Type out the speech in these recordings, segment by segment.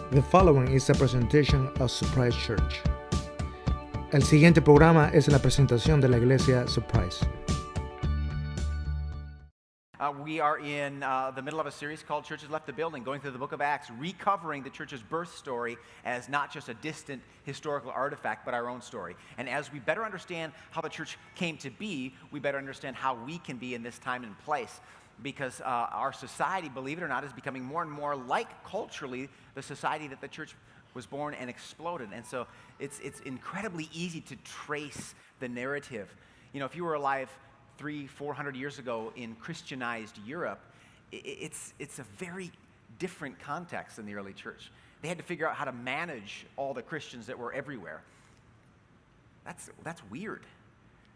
The following is a presentation of Surprise Church. El siguiente programa es la presentación de la iglesia Surprise. We are in the middle of a series called Churches Left the Building, going through the book of Acts, recovering the church's birth story as not just a distant historical artifact, but our own story. And as we better understand how the church came to be, we better understand how we can be in this time and place. Because our society, believe it or not, is becoming more and more like culturally the society that the church was born and exploded. And so it's incredibly easy to trace the narrative. You know, if you were alive 300-400 years ago in Christianized Europe, it's a very different context than the early church. They had to figure out how to manage all the Christians that were everywhere. That's weird.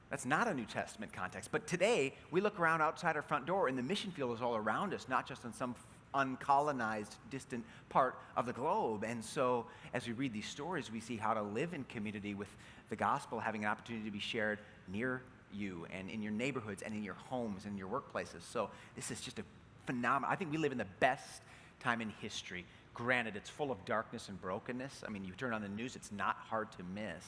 That's not a New Testament context. But today, we look around outside our front door, and the mission field is all around us, not just in some uncolonized, distant part of the globe. And so, as we read these stories, we see how to live in community with the gospel having an opportunity to be shared near you and in your neighborhoods and in your homes and your workplaces. So this is just a phenomenal. I think we live in the best time in history. Granted, it's full of darkness and brokenness. I mean, you turn on the news, it's not hard to miss.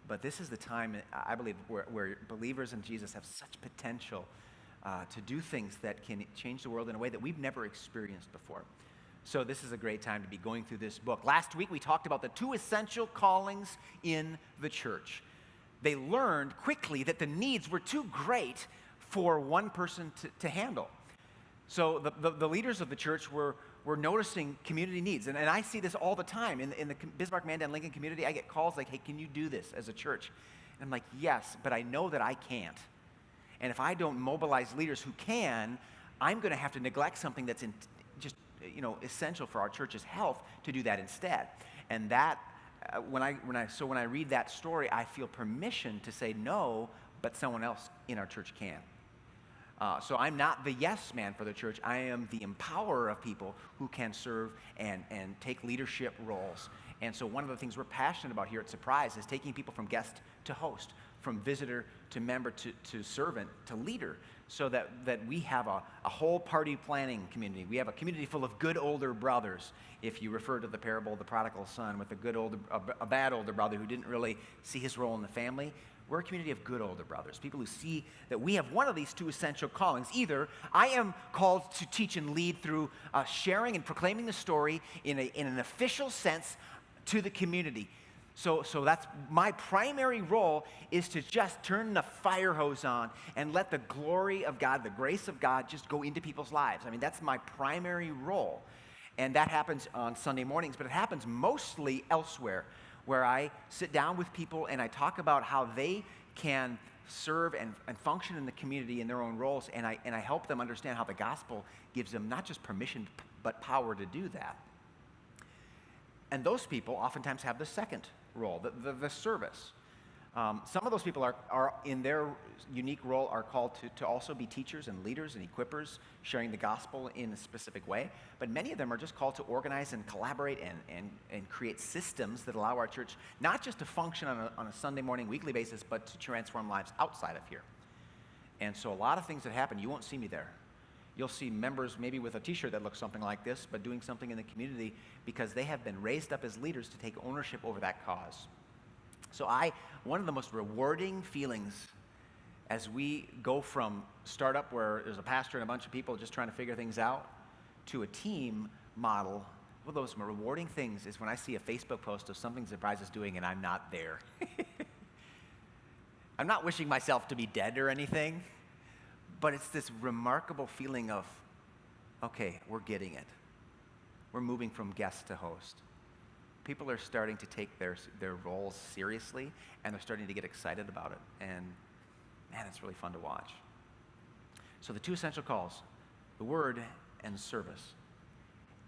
But this is the time, I believe, where believers in Jesus have such potential to do things that can change the world in a way that we've never experienced before. So this is a great time to be going through this book. Last week, we talked about the two essential callings in the church. They learned quickly that the needs were too great for one person to handle. So the leaders of the church were noticing community needs. And I see this all the time. In the Bismarck, Mandan, Lincoln community, I get calls like, hey, can you do this as a church? And I'm like, yes, but I know that I can't. And if I don't mobilize leaders who can, I'm going to have to neglect something that's essential for our church's health to do that instead. And that, when I read that story, I feel permission to say no, but someone else in our church can. So I'm not the yes man for the church. I am the empowerer of people who can serve and take leadership roles. And so one of the things we're passionate about here at Surprise is taking people from guest to host, from visitor to member to servant to leader, so that we have a whole party planning community. We have a community full of good older brothers, if you refer to the parable of the prodigal son, with a bad older brother who didn't really see his role in the family. We're a community of good older brothers, people who see that we have one of these two essential callings. Either I am called to teach and lead through sharing and proclaiming the story in an official sense to the community. So that's my primary role, is to just turn the fire hose on and let the glory of God, the grace of God, just go into people's lives. I mean, that's my primary role. And that happens on Sunday mornings, but it happens mostly elsewhere, where I sit down with people and I talk about how they can serve and function in the community in their own roles, and I help them understand how the gospel gives them not just permission, but power to do that. And those people oftentimes have the second role, the service. Some of those people are in their unique role are called to also be teachers and leaders and equippers, sharing the gospel in a specific way. But many of them are just called to organize and collaborate and create systems that allow our church not just to function on a Sunday morning, weekly basis, but to transform lives outside of here. And so a lot of things that happen, you won't see me there. You'll see members maybe with a t-shirt that looks something like this, but doing something in the community because they have been raised up as leaders to take ownership over that cause. So one of the most rewarding feelings as we go from startup, where there's a pastor and a bunch of people just trying to figure things out, to a team model, one of those rewarding things is when I see a Facebook post of something Surprise is doing and I'm not there. I'm not wishing myself to be dead or anything, but it's this remarkable feeling of, okay, we're getting it. We're moving from guest to host. People are starting to take their roles seriously, and they're starting to get excited about it. And man, it's really fun to watch. So the two essential calls, the word and service.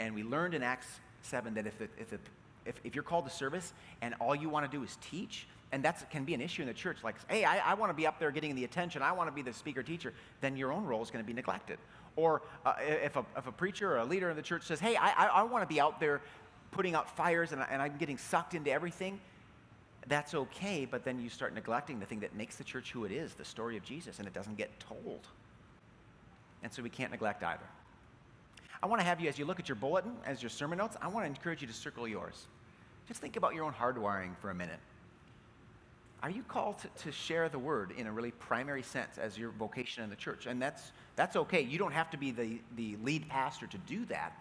And we learned in Acts 7 that if you're called to service and all you want to do is teach, and that can be an issue in the church, like, hey, I want to be up there getting the attention, I want to be the speaker teacher, then your own role is going to be neglected. Or if a preacher or a leader in the church says, hey, I want to be out there putting out fires and I'm getting sucked into everything, that's okay, but then you start neglecting the thing that makes the church who it is, the story of Jesus, and it doesn't get told. And so we can't neglect either. I want to have you, as you look at your bulletin, as your sermon notes, I want to encourage you to circle yours. Just think about your own hardwiring for a minute. Are you called to share the word in a really primary sense as your vocation in the church? And that's okay. You don't have to be the lead pastor to do that.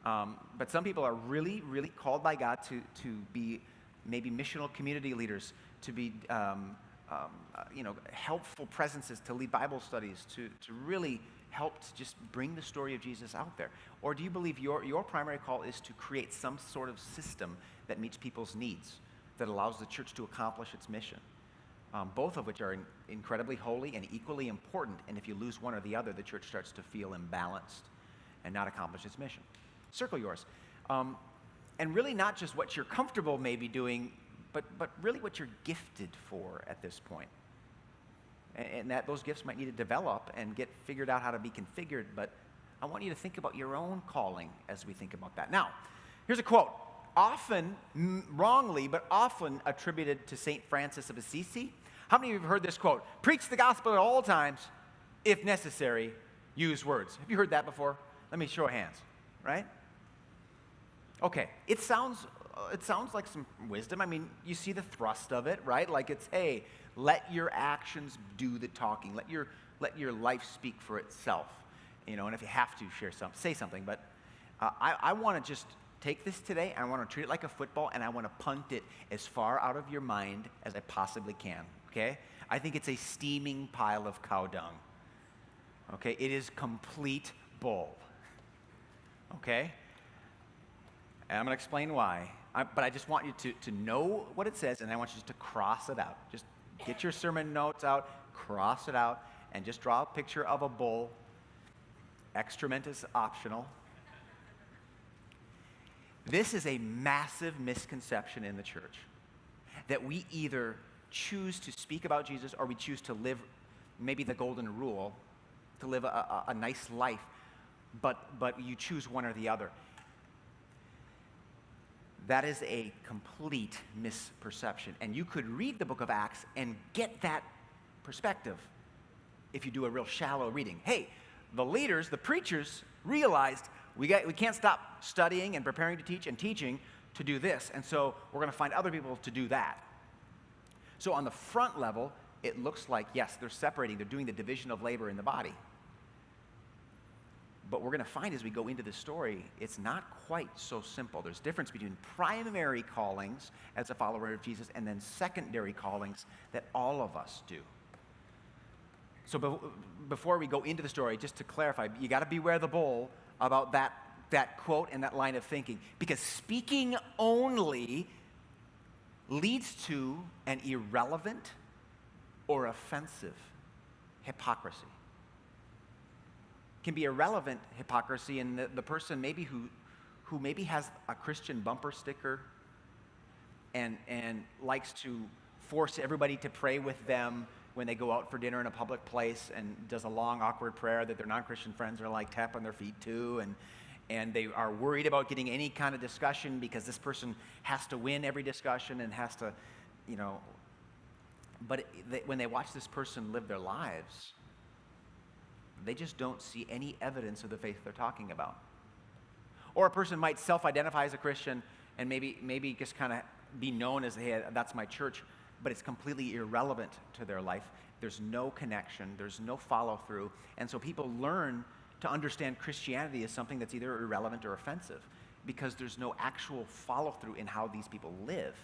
But some people are really, really called by God to be maybe missional community leaders, to be helpful presences, to lead Bible studies, to really help to just bring the story of Jesus out there. Or do you believe your primary call is to create some sort of system that meets people's needs, that allows the church to accomplish its mission? Both of which are incredibly holy and equally important, and if you lose one or the other, the church starts to feel imbalanced and not accomplish its mission. Circle yours. And really not just what you're comfortable maybe doing, but really what you're gifted for at this point. And that those gifts might need to develop and get figured out how to be configured, but I want you to think about your own calling as we think about that. Now, here's a quote, often, wrongly, but often attributed to St. Francis of Assisi. How many of you have heard this quote? Preach the gospel at all times, if necessary, use words. Have you heard that before? Let me show of hands, right? Okay, it sounds like some wisdom. I mean, you see the thrust of it, right? Like it's, hey, let your actions do the talking. Let your life speak for itself. And if you have to say something. But I want to just take this today, and I want to treat it like a football, and I want to punt it as far out of your mind as I possibly can, okay? I think it's a steaming pile of cow dung, okay? It is complete bull, okay? And I'm going to explain why. But I just want you to know what it says, and I want you just to cross it out. Just get your sermon notes out, cross it out, and just draw a picture of a bull. Excrement is optional. This is a massive misconception in the church, that we either choose to speak about Jesus or we choose to live maybe the golden rule, to live a nice life, but you choose one or the other. That is a complete misperception. And you could read the book of Acts and get that perspective if you do a real shallow reading. Hey, the leaders, the preachers, realized we can't stop studying and preparing to teach and teaching to do this. And so we're going to find other people to do that. So on the front level, it looks like, yes, they're separating. They're doing the division of labor in the body. But we're going to find as we go into the story, it's not quite so simple. There's a difference between primary callings as a follower of Jesus and then secondary callings that all of us do. So before we go into the story, just to clarify, you got to beware the bull about that quote and that line of thinking, because speaking only leads to an irrelevant or offensive hypocrisy. Can be irrelevant hypocrisy in the person maybe who maybe has a Christian bumper sticker and likes to force everybody to pray with them when they go out for dinner in a public place, and does a long awkward prayer that their non-Christian friends are like tapping their feet to, and they are worried about getting any kind of discussion because this person has to win every discussion and has to, but when they watch this person live their lives, they just don't see any evidence of the faith they're talking about. Or a person might self-identify as a Christian and maybe just kind of be known as, hey, that's my church, but it's completely irrelevant to their life. There's no connection, there's no follow-through, and so people learn to understand Christianity as something that's either irrelevant or offensive because there's no actual follow-through in how these people live.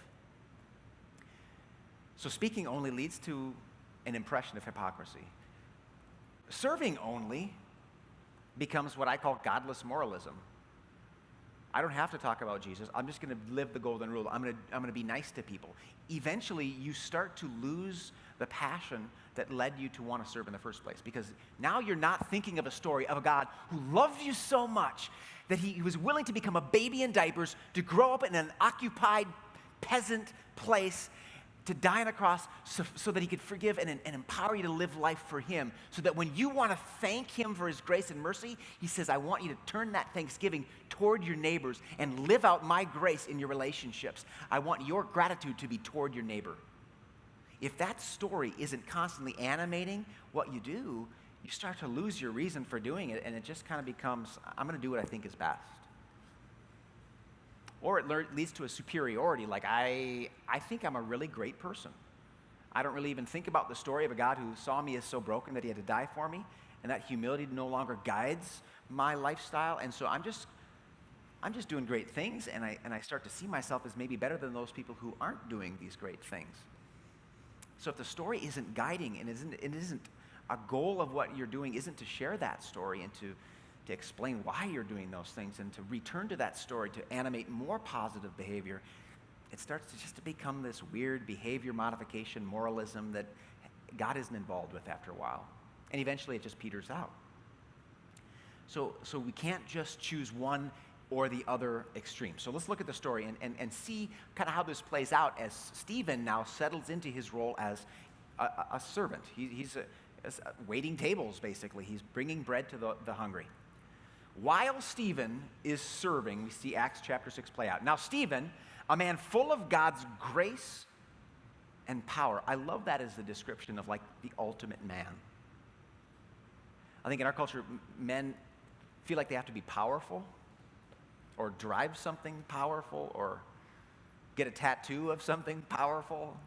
So speaking only leads to an impression of hypocrisy. Serving only becomes what I call godless moralism. I don't have to talk about Jesus. I'm just going to live the golden rule. I'm going to be nice to people. Eventually, you start to lose the passion that led you to want to serve in the first place, because now you're not thinking of a story of a God who loved you so much that he was willing to become a baby in diapers, to grow up in an occupied peasant place, to die on a cross so that he could forgive and empower you to live life for him, so that when you want to thank him for his grace and mercy, he says, I want you to turn that thanksgiving toward your neighbors and live out my grace in your relationships. I want your gratitude to be toward your neighbor. If that story isn't constantly animating what you do, you start to lose your reason for doing it, and it just kind of becomes, I'm going to do what I think is best. Or it leads to a superiority, like I think I'm a really great person. I don't really even think about the story of a God who saw me as so broken that he had to die for me, and that humility no longer guides my lifestyle, and so I'm just doing great things, and I start to see myself as maybe better than those people who aren't doing these great things. So if the story isn't guiding, and it isn't a goal of what you're doing isn't to share that story and to explain why you're doing those things and to return to that story to animate more positive behavior, it starts to become this weird behavior modification, moralism that God isn't involved with after a while. And eventually it just peters out. So we can't just choose one or the other extreme. So let's look at the story and see kind of how this plays out as Stephen now settles into his role as a servant. He's waiting tables, basically. He's bringing bread to the hungry. While Stephen is serving, we see Acts chapter 6 play out. Now Stephen, a man full of God's grace and power. I love that as the description of like the ultimate man. I think in our culture, men feel like they have to be powerful or drive something powerful or get a tattoo of something powerful,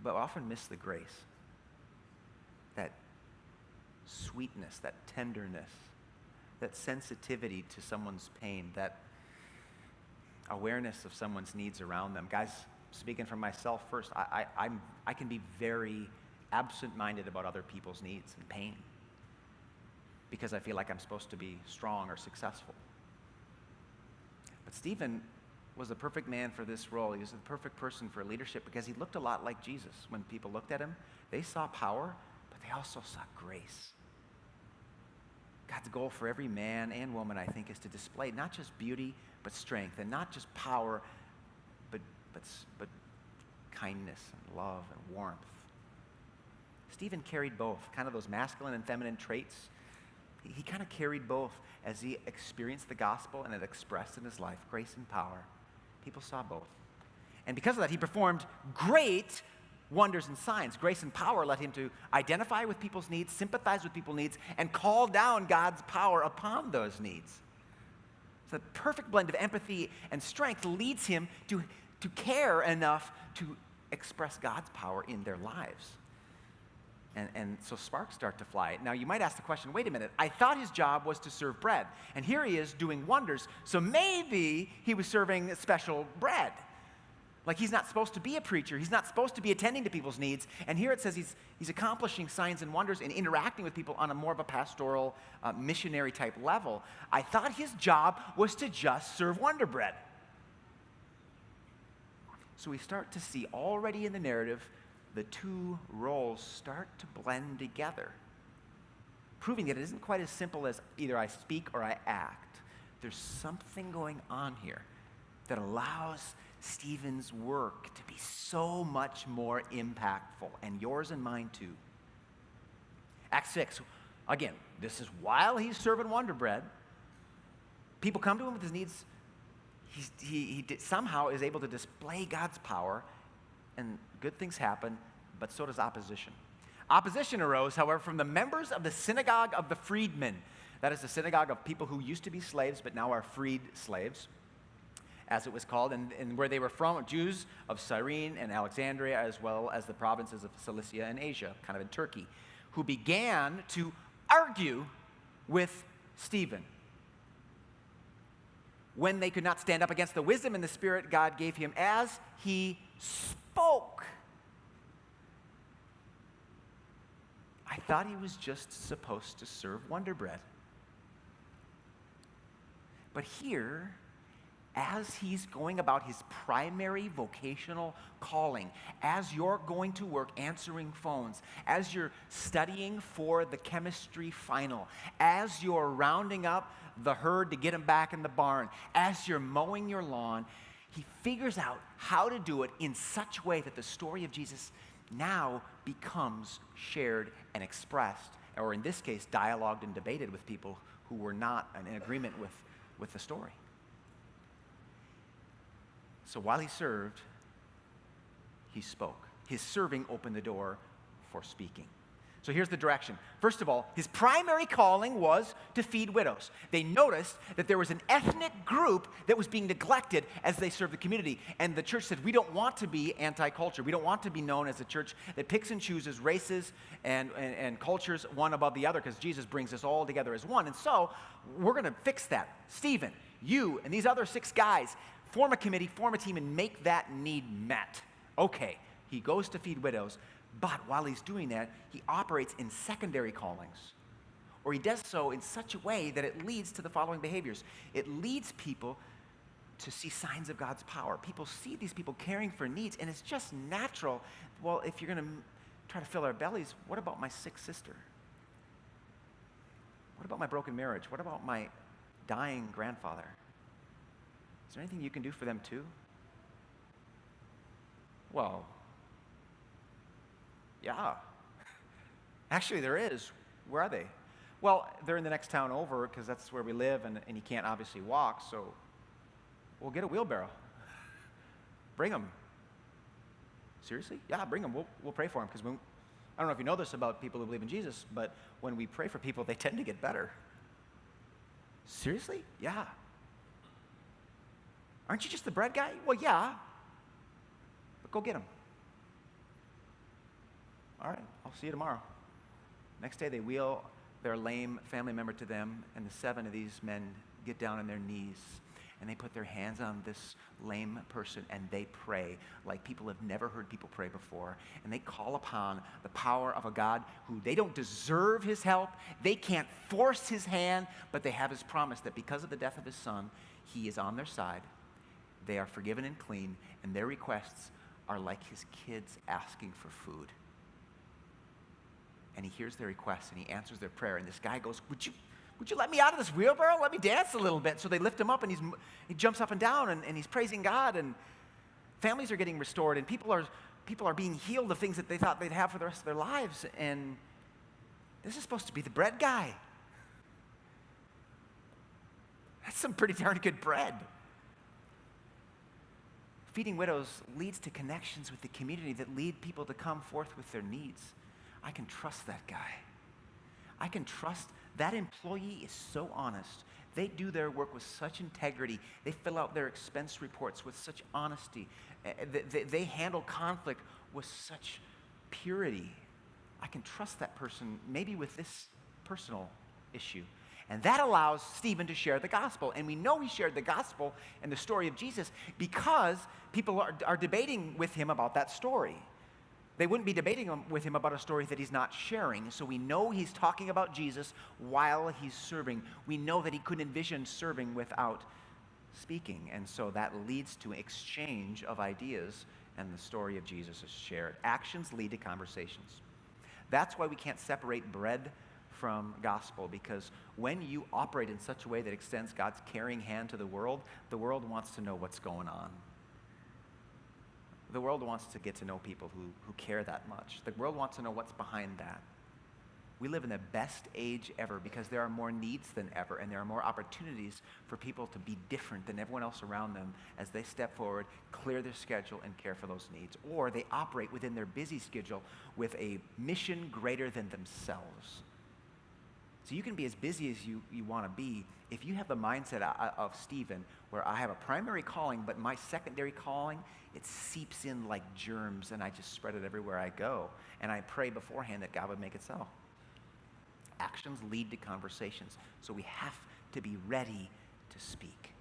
but often miss the grace, that sweetness, that tenderness, that sensitivity to someone's pain, that awareness of someone's needs around them. Guys, speaking for myself first, I can be very absent-minded about other people's needs and pain because I feel like I'm supposed to be strong or successful. But Stephen was the perfect man for this role. He was the perfect person for leadership because he looked a lot like Jesus. When people looked at him, they saw power, but they also saw grace. God's goal for every man and woman, I think, is to display not just beauty, but strength, and not just power, but kindness and love and warmth. Stephen carried both, kind of those masculine and feminine traits. He kind of carried both as he experienced the gospel and it expressed in his life grace and power. People saw both. And because of that, he performed great wonders and signs. Grace and power led him to identify with people's needs, sympathize with people's needs, and call down God's power upon those needs. So the perfect blend of empathy and strength leads him to care enough to express God's power in their lives. And so sparks start to fly. Now, you might ask the question, wait a minute, I thought his job was to serve bread. And here he is doing wonders. So maybe he was serving special bread. Like he's not supposed to be a preacher. He's not supposed to be attending to people's needs. And here it says he's accomplishing signs and wonders and interacting with people on a more of a pastoral, missionary type level. I thought his job was to just serve wonder bread. So we start to see already in the narrative the two roles start to blend together, proving that it isn't quite as simple as either I speak or I act. There's something going on here that allows Stephen's work to be so much more impactful, and yours and mine too. Acts 6, again, this is while he's serving wonder bread. People come to him with his needs. He somehow is able to display God's power, and good things happen, but so does opposition. Opposition arose, however, from the members of the synagogue of the freedmen. That is the synagogue of people who used to be slaves but now are freed slaves, as it was called, and where they were from, Jews of Cyrene and Alexandria, as well as the provinces of Cilicia and Asia, kind of in Turkey, who began to argue with Stephen. When they could not stand up against the wisdom and the spirit God gave him as he spoke. I thought he was just supposed to serve wonder bread. But here, as he's going about his primary vocational calling, as you're going to work answering phones, as you're studying for the chemistry final, as you're rounding up the herd to get them back in the barn, as you're mowing your lawn, he figures out how to do it in such a way that the story of Jesus now becomes shared and expressed, or in this case, dialogued and debated with people who were not in agreement with the story. So while he served, he spoke. His serving opened the door for speaking. So here's the direction. First of all, his primary calling was to feed widows. They noticed that there was an ethnic group that was being neglected as they served the community. And the church said, we don't want to be anti-culture. We don't want to be known as a church that picks and chooses races and cultures one above the other, because Jesus brings us all together as one. And so we're going to fix that. Stephen, you and these other 6 guys, form a committee, form a team, and make that need met. Okay, he goes to feed widows. But while he's doing that, he operates in secondary callings, or he does so in such a way that it leads to the following behaviors. It leads people to see signs of God's power. People see these people caring for needs, and it's just natural. Well, if you're going to try to fill our bellies, what about my sick sister? What about my broken marriage? What about my dying grandfather? Is there anything you can do for them too? Well, yeah. Actually, there is. Where are they? Well, they're in the next town over, because that's where we live, and he can't obviously walk, so we'll get a wheelbarrow. Bring them. Seriously? Yeah, bring them. We'll pray for them, because I don't know if you know this about people who believe in Jesus, but when we pray for people, they tend to get better. Seriously? Yeah. Aren't you just the bread guy? Well, yeah. But go get them. All right, I'll see you tomorrow. Next day, they wheel their lame family member to them, and the 7 of these men get down on their knees, and they put their hands on this lame person, and they pray like people have never heard people pray before. And they call upon the power of a God who they don't deserve his help. They can't force his hand, but they have his promise that because of the death of his son, he is on their side. They are forgiven and clean, and their requests are like his kids asking for food. And he hears their request, and he answers their prayer. And this guy goes, would you let me out of this wheelbarrow? Let me dance a little bit. So they lift him up, and he jumps up and down, and he's praising God, and families are getting restored, and people are being healed of things that they thought they'd have for the rest of their lives. And this is supposed to be the bread guy. That's some pretty darn good bread. Feeding widows leads to connections with the community that lead people to come forth with their needs. I can trust that guy. I can trust that employee is so honest. They do their work with such integrity. They fill out their expense reports with such honesty. They handle conflict with such purity. I can trust that person, maybe with this personal issue. And that allows Stephen to share the gospel. And we know he shared the gospel in the story of Jesus because people are debating with him about that story. They wouldn't be debating with him about a story that he's not sharing. So we know he's talking about Jesus while he's serving. We know that he couldn't envision serving without speaking. And so that leads to exchange of ideas, and the story of Jesus is shared. Actions lead to conversations. That's why we can't separate bread from gospel, because when you operate in such a way that extends God's caring hand to the world wants to know what's going on. The world wants to get to know people who care that much. The world wants to know what's behind that. We live in the best age ever because there are more needs than ever, and there are more opportunities for people to be different than everyone else around them as they step forward, clear their schedule, and care for those needs. Or they operate within their busy schedule with a mission greater than themselves. So you can be as busy as you want to be if you have the mindset of Stephen, where I have a primary calling, but my secondary calling, it seeps in like germs, and I just spread it everywhere I go. And I pray beforehand that God would make it so. Actions lead to conversations, so we have to be ready to speak.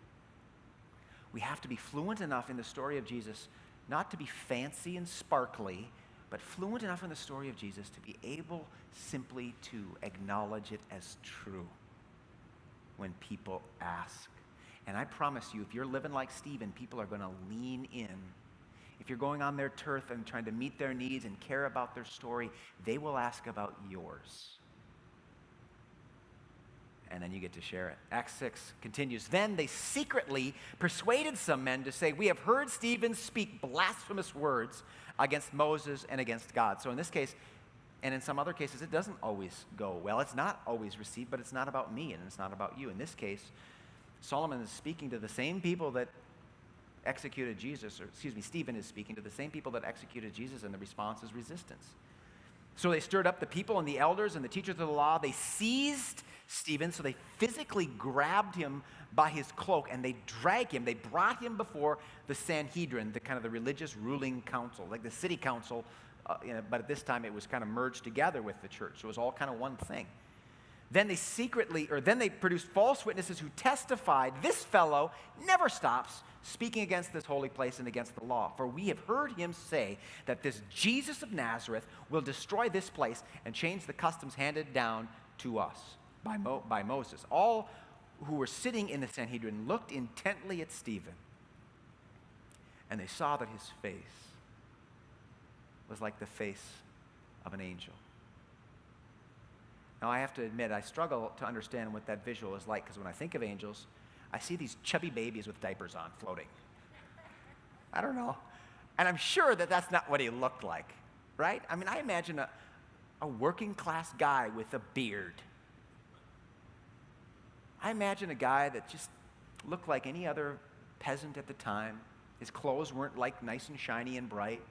We have to be fluent enough in the story of Jesus, not to be fancy and sparkly, but fluent enough in the story of Jesus to be able simply to acknowledge it as true when people ask. And I promise you, if you're living like Stephen, people are going to lean in. If you're going on their turf and trying to meet their needs and care about their story, they will ask about yours. And then you get to share it. Acts 6 continues. Then they secretly persuaded some men to say, we have heard Stephen speak blasphemous words against Moses and against God. So in this case, and in some other cases, it doesn't always go well. It's not always received, but it's not about me and it's not about you. In this case, Solomon is speaking to the same people that executed Jesus, Stephen is speaking to the same people that executed Jesus, and the response is resistance. So they stirred up the people and the elders and the teachers of the law. They seized Stephen, so they physically grabbed him by his cloak and they dragged him. They brought him before the Sanhedrin, the kind of the religious ruling council, like the city council, but at this time it was kind of merged together with the church. So it was all kind of one thing. Then they produced false witnesses who testified, this fellow never stops speaking against this holy place and against the law. For we have heard him say that this Jesus of Nazareth will destroy this place and change the customs handed down to us by Moses. All who were sitting in the Sanhedrin looked intently at Stephen, and they saw that his face was like the face of an angel. Now, I have to admit, I struggle to understand what that visual is like, because when I think of angels, I see these chubby babies with diapers on floating. I don't know. And I'm sure that that's not what he looked like, right? I mean, I imagine a working class guy with a beard. I imagine a guy that just looked like any other peasant at the time. His clothes weren't like nice and shiny and bright.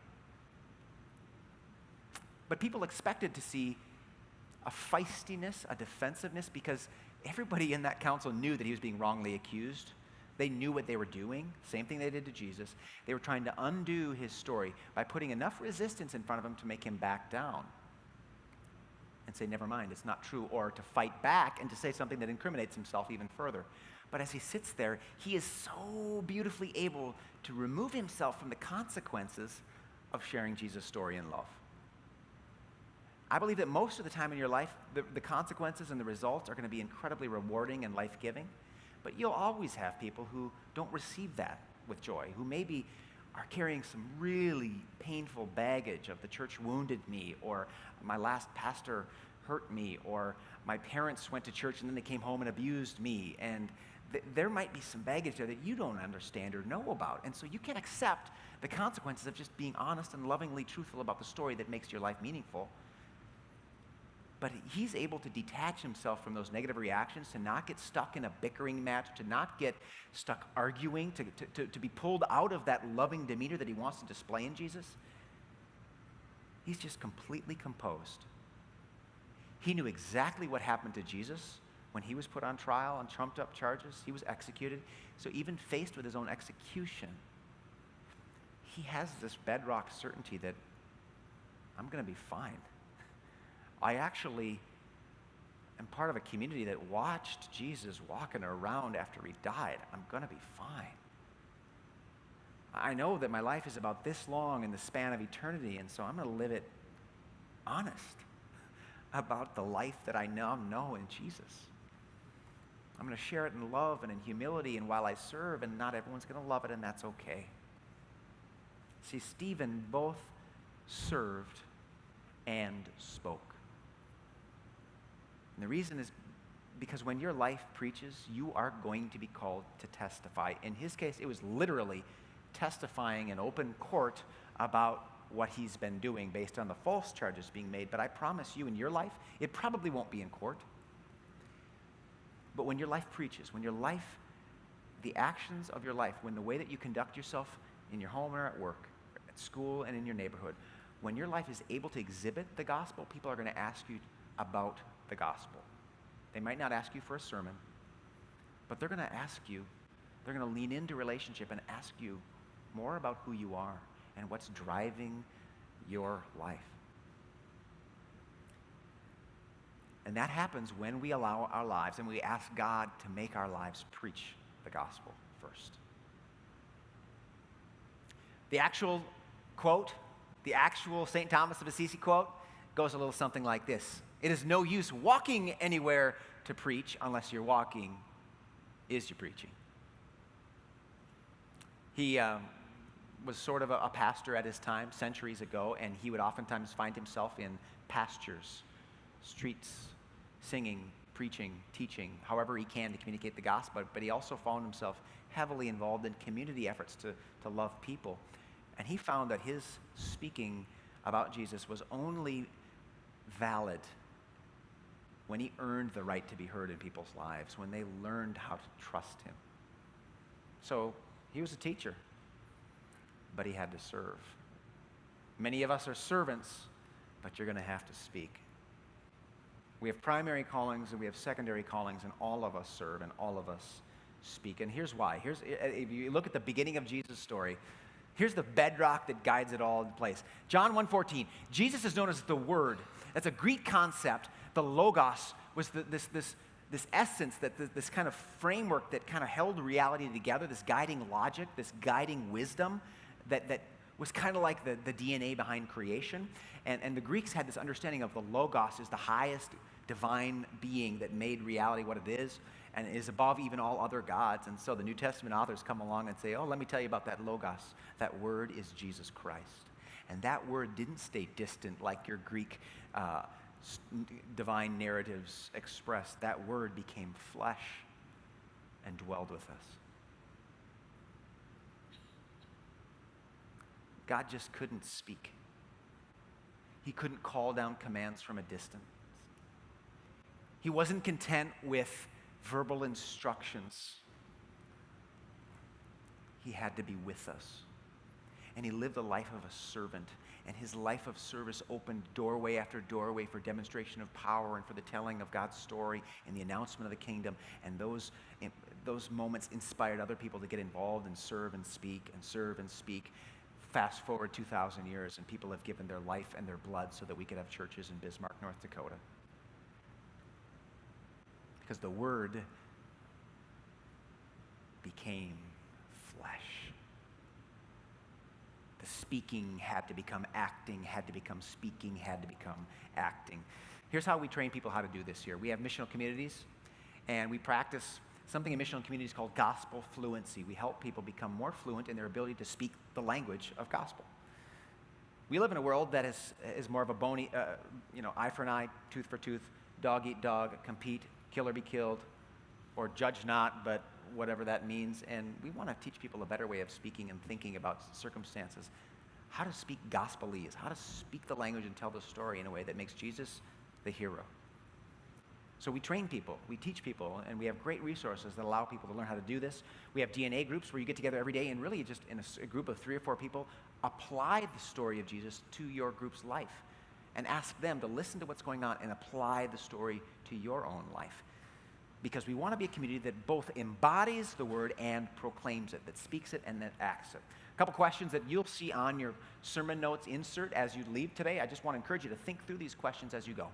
But people expected to see a feistiness, a defensiveness, because everybody in that council knew that he was being wrongly accused. They knew what they were doing, same thing they did to Jesus. They were trying to undo his story by putting enough resistance in front of him to make him back down and say, never mind, it's not true, or to fight back and to say something that incriminates himself even further. But as he sits there, he is so beautifully able to remove himself from the consequences of sharing Jesus' story in love. I believe that most of the time in your life, the consequences and the results are going to be incredibly rewarding and life-giving, but you'll always have people who don't receive that with joy, who maybe are carrying some really painful baggage of the church wounded me, or my last pastor hurt me, or my parents went to church and then they came home and abused me, and there might be some baggage there that you don't understand or know about, and so you can't accept the consequences of just being honest and lovingly truthful about the story that makes your life meaningful. But he's able to detach himself from those negative reactions, to not get stuck in a bickering match, to not get stuck arguing, to be pulled out of that loving demeanor that he wants to display in Jesus. He's just completely composed. He knew exactly what happened to Jesus when he was put on trial on trumped up charges. He was executed. So even faced with his own execution, he has this bedrock certainty that I'm going to be fine. I actually am part of a community that watched Jesus walking around after he died. I'm going to be fine. I know that my life is about this long in the span of eternity, and so I'm going to live it honest about the life that I now know in Jesus. I'm going to share it in love and in humility, and while I serve, and not everyone's going to love it, and that's okay. See, Stephen both served and spoke. And the reason is because when your life preaches, you are going to be called to testify. In his case, it was literally testifying in open court about what he's been doing based on the false charges being made. But I promise you, in your life, it probably won't be in court. But when your life preaches, when your life, the actions of your life, when the way that you conduct yourself in your home or at work, at school and in your neighborhood, when your life is able to exhibit the gospel, people are going to ask you about the gospel. They might not ask you for a sermon, but they're going to ask you, they're going to lean into relationship and ask you more about who you are and what's driving your life. And that happens when we allow our lives and we ask God to make our lives preach the gospel first. The actual quote, the actual St. Thomas of Assisi quote, goes a little something like this. It is no use walking anywhere to preach unless your walking is your preaching. He was sort of a pastor at his time, centuries ago, and he would oftentimes find himself in pastures, streets, singing, preaching, teaching, however he can to communicate the gospel, but he also found himself heavily involved in community efforts to love people. And he found that his speaking about Jesus was only valid when he earned the right to be heard in people's lives, when they learned how to trust him. So he was a teacher, but he had to serve. Many of us are servants, but you're going to have to speak. We have primary callings and we have secondary callings, and all of us serve and all of us speak. And here's why. If you look at the beginning of Jesus' story, here's the bedrock that guides it all in place. John 1:14, Jesus is known as the Word. That's a Greek concept. The Logos was this essence, this kind of framework that kind of held reality together, this guiding logic, this guiding wisdom that was kind of like the DNA behind creation. And the Greeks had this understanding of the Logos as the highest divine being that made reality what it is and is above even all other gods. And so the New Testament authors come along and say, oh, let me tell you about that Logos. That word is Jesus Christ. And that word didn't stay distant like your Greek divine narratives expressed. That word became flesh and dwelled with us. God just couldn't speak. He couldn't call down commands from a distance. He wasn't content with verbal instructions. He had to be with us. And he lived the life of a servant. And his life of service opened doorway after doorway for demonstration of power and for the telling of God's story and the announcement of the kingdom. And those moments inspired other people to get involved and serve and speak and serve and speak. Fast forward 2,000 years, and people have given their life and their blood so that we could have churches in Bismarck, North Dakota. Because the Word became flesh. The speaking had to become acting, had to become speaking, had to become acting. Here's how we train people how to do this here. We have missional communities, and we practice something in missional communities called gospel fluency. We help people become more fluent in their ability to speak the language of gospel. We live in a world that is more of a bony, eye for an eye, tooth for tooth, dog eat dog, compete, kill or be killed, or judge not, but whatever that means. And we want to teach people a better way of speaking and thinking about circumstances. How to speak gospelese, how to speak the language and tell the story in a way that makes Jesus the hero. So we train people, we teach people, and we have great resources that allow people to learn how to do this. We have DNA groups where you get together every day and really just in a group of 3 or 4 people, apply the story of Jesus to your group's life and ask them to listen to what's going on and apply the story to your own life. Because we want to be a community that both embodies the word and proclaims it, that speaks it and that acts it. A couple questions that you'll see on your sermon notes insert as you leave today. I just want to encourage you to think through these questions as you go.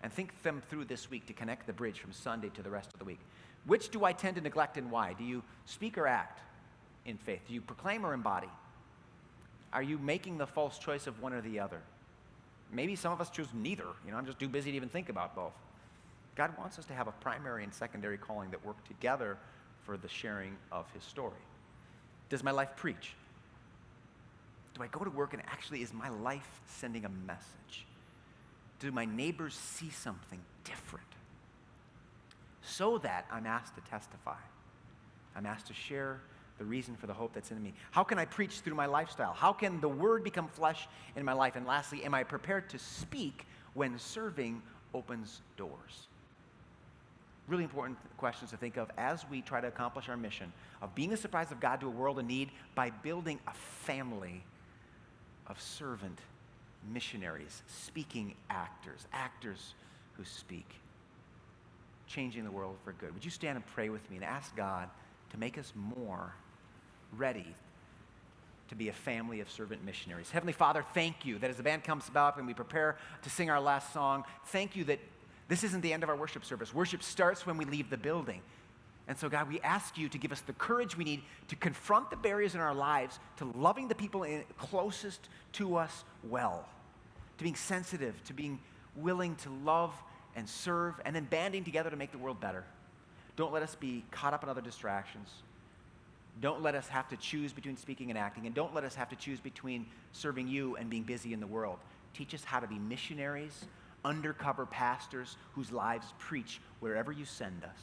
And think them through this week to connect the bridge from Sunday to the rest of the week. Which do I tend to neglect and why? Do you speak or act in faith? Do you proclaim or embody? Are you making the false choice of one or the other? Maybe some of us choose neither. I'm just too busy to even think about both. God wants us to have a primary and secondary calling that work together for the sharing of his story. Does my life preach? Do I go to work and actually is my life sending a message? Do my neighbors see something different? So that I'm asked to testify. I'm asked to share the reason for the hope that's in me. How can I preach through my lifestyle? How can the word become flesh in my life? And lastly, am I prepared to speak when serving opens doors? Really important questions to think of as we try to accomplish our mission of being the surprise of God to a world in need by building a family of servant missionaries, speaking actors who speak, changing the world for good. Would you stand and pray with me and ask God to make us more ready to be a family of servant missionaries? Heavenly Father, thank you that as the band comes up and we prepare to sing our last song, thank you that this isn't the end of our worship service. Worship starts when we leave the building. And so, God, we ask you to give us the courage we need to confront the barriers in our lives to loving the people closest to us well, to being sensitive, to being willing to love and serve, and then banding together to make the world better. Don't let us be caught up in other distractions. Don't let us have to choose between speaking and acting, and don't let us have to choose between serving you and being busy in the world. Teach us how to be missionaries, undercover pastors whose lives preach wherever you send us.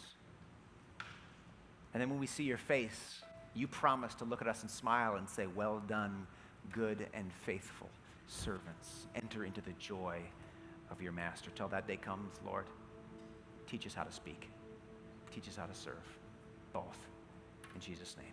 And then when we see your face, you promise to look at us and smile and say, well done, good and faithful servants. Enter into the joy of your master. Till that day comes, Lord, teach us how to speak. Teach us how to serve. Both. In Jesus' name.